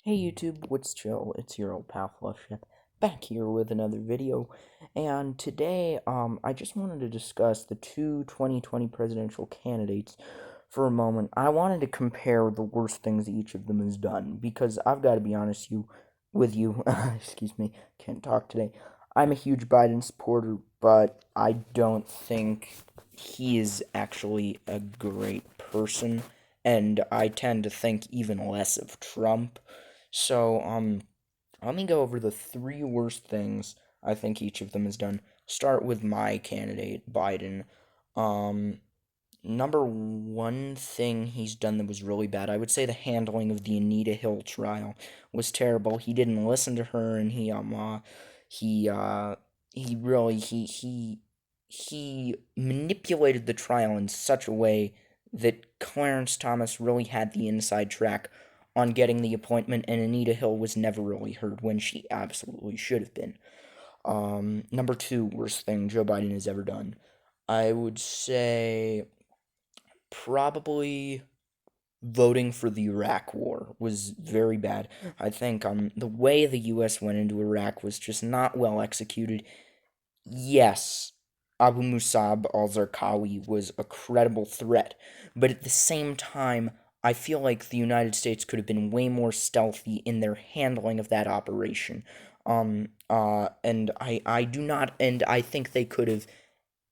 Hey YouTube, what's chill? It's your old pal Flusheth, back here with another video, and today, I just wanted to discuss the two 2020 presidential candidates for a moment. I wanted to compare the worst things each of them has done, because I've got to be honest with you, excuse me, can't talk today. I'm a huge Biden supporter, but I don't think he is actually a great person, and I tend to think even less of Trump. So, let me go over the three worst things I think each of them has done. Start with my candidate, Biden. Um, Number one thing he's done that was really bad, I would say the handling of the Anita Hill trial was terrible. He didn't listen to her, and he, he really, he manipulated the trial in such a way that Clarence Thomas really had the inside track on getting the appointment, and Anita Hill was never really heard when she absolutely should have been. Number two worst thing Joe Biden has ever done. I would say probably voting for the Iraq War was very bad. I think the way the US went into Iraq was just not well executed. Yes, Abu Musab al-Zarqawi was a credible threat, but at the same time, I feel like the United States could have been way more stealthy in their handling of that operation. And I do not, and I think they could have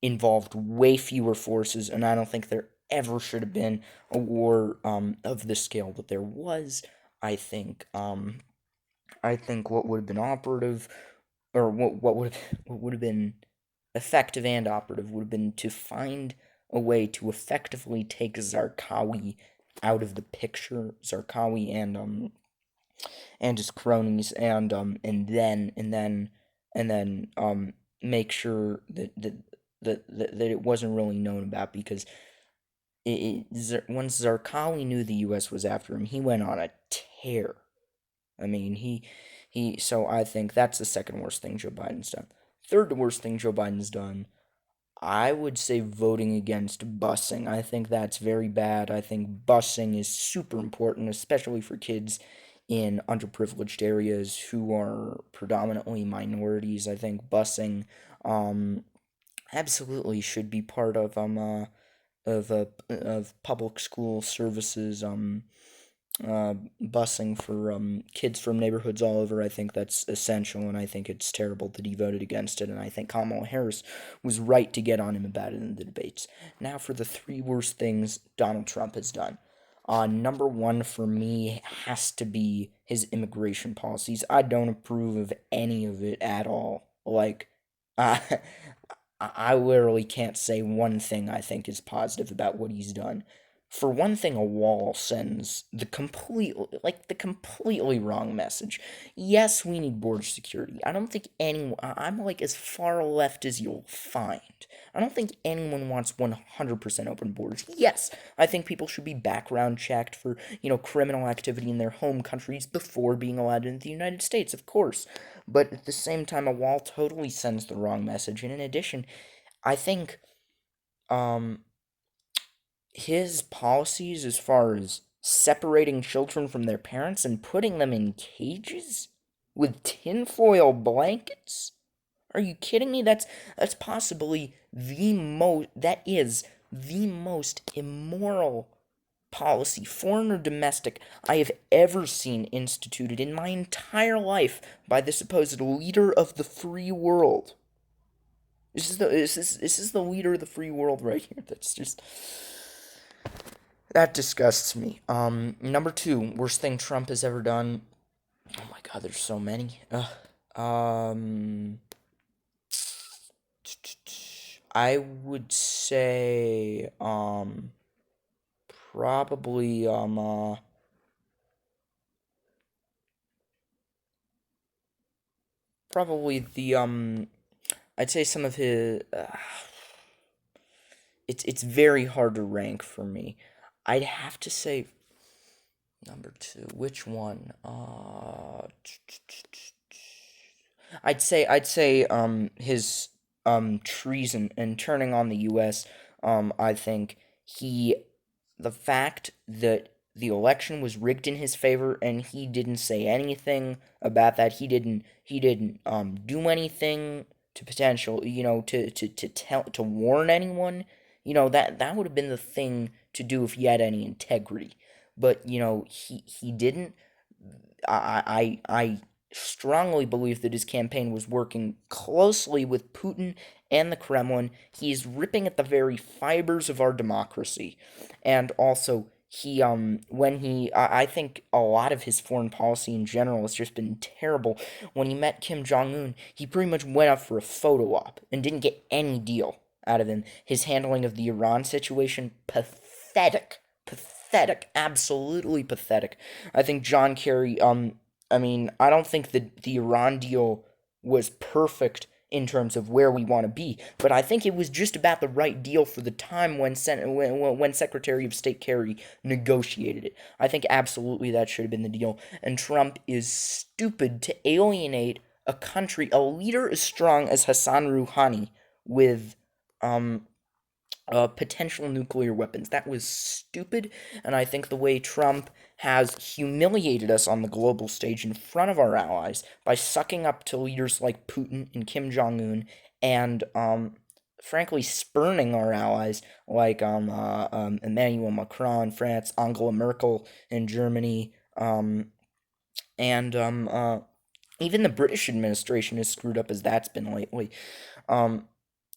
involved way fewer forces, and I don't think there ever should have been a war of the scale that there was. I think I think what would have been operative, or what would have been effective and operative, would have been to find a way to effectively take Zarqawi out of the picture, Zarqawi and his cronies, and then make sure that it wasn't really known about, because once Zarqawi knew the U.S. was after him, he went on a tear. I mean, so I think that's the second worst thing Joe Biden's done. Third worst thing Joe Biden's done, I would say voting against busing. I think that's very bad. I think busing is super important, especially for kids in underprivileged areas who are predominantly minorities. I think busing um, absolutely should be part of public school services. Busing for kids from neighborhoods all over. I think that's essential, and I think it's terrible that he voted against it, and I think Kamala Harris was right to get on him about it in the debates. Now for the three worst things Donald Trump has done. Number one for me has to be his immigration policies. I don't approve of any of it at all. Like, uh, I literally can't say one thing I think is positive about what he's done. For one thing, a wall sends the completely wrong message. Yes, we need border security. I don't think anyone, I'm like as far left as you'll find. I don't think anyone wants 100% open borders. Yes, I think people should be background checked for, criminal activity in their home countries before being allowed into the United States, of course. But at the same time, a wall totally sends the wrong message. And in addition, I think, um, his policies as far as separating children from their parents and putting them in cages with tinfoil blankets? Are you kidding me? That's possibly that is the most immoral policy, foreign or domestic, I have ever seen instituted in my entire life by the supposed leader of the free world. This is the leader of the free world right here. That disgusts me. Number two, worst thing Trump has ever done. Oh my God, there's so many. I would say, probably, probably I'd say some of his. It's very hard to rank for me. I'd have to say number two. Which one? I'd say his treason and turning on the U.S. I think he the fact that the election was rigged in his favor, and he didn't say anything about that. He didn't do anything to potential, to tell, to warn anyone. That would have been the thing to do if he had any integrity. But he didn't. I strongly believe that his campaign was working closely with Putin and the Kremlin. He is ripping at the very fibers of our democracy, and also I think a lot of his foreign policy in general has just been terrible. When he met Kim Jong Un, he pretty much went up for a photo op and didn't get any deal out of him. His handling of the Iran situation, pathetic. Pathetic, absolutely pathetic. I think John Kerry, I mean, I don't think that the Iran deal was perfect in terms of where we want to be, but I think it was just about the right deal for the time when Secretary of State Kerry negotiated it. I think absolutely that should have been the deal, and Trump is stupid to alienate a country, a leader as strong as Hassan Rouhani, with um, potential nuclear weapons. That was stupid, and I think the way Trump has humiliated us on the global stage in front of our allies by sucking up to leaders like Putin and Kim Jong Un, and frankly spurning our allies like Emmanuel Macron in France, Angela Merkel in Germany, and even the British administration is screwed up as that's been lately. Um,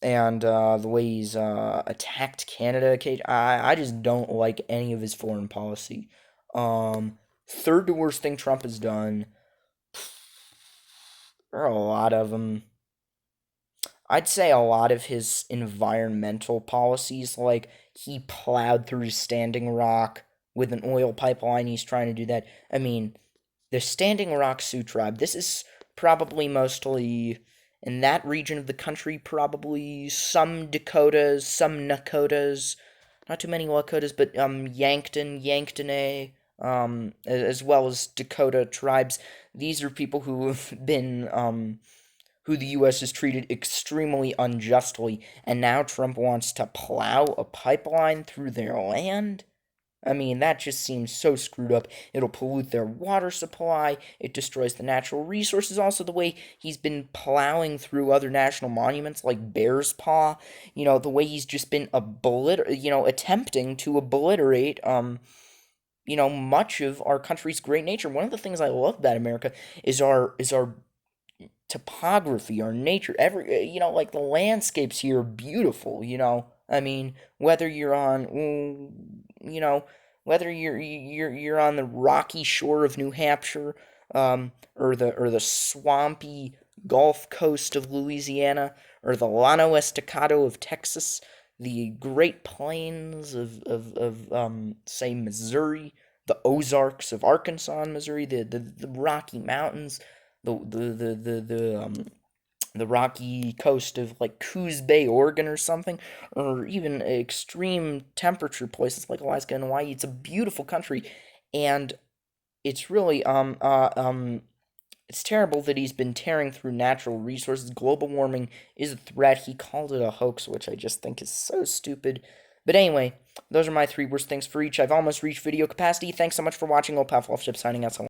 and the way he's attacked Canada, I just don't like any of his foreign policy. Third to worst thing Trump has done. There are a lot of them. I'd say a lot of his environmental policies, like he plowed through Standing Rock with an oil pipeline. He's trying to do that. I mean, the Standing Rock Sioux tribe. This is probably mostly in that region of the country, probably some Dakotas, some Nakotas, not too many Lakotas, but Yankton, as well as Dakota tribes. These are people who have been who the U.S. has treated extremely unjustly, and now Trump wants to plow a pipeline through their land. I mean, that just seems so screwed up. It'll pollute their water supply. It destroys the natural resources. Also, the way he's been plowing through other national monuments like Bear's Paw. The way he's just been attempting to obliterate, much of our country's great nature. One of the things I love about America is our topography, our nature, like the landscapes here are beautiful. I mean, whether you're on, whether you're on the rocky shore of New Hampshire, or the swampy Gulf Coast of Louisiana, or the Llano Estacado of Texas, the Great Plains of say Missouri, the Ozarks of Arkansas and Missouri, the Rocky Mountains, the rocky coast of like Coos Bay, Oregon, or something, or even extreme temperature places like Alaska and Hawaii. It's a beautiful country, and it's really it's terrible that he's been tearing through natural resources. Global warming is a threat. He called it a hoax, which I just think is so stupid. But anyway, those are my three worst things for each. I've almost reached video capacity. Thanks so much for watching. Old Pal Fluff Chip signing out. So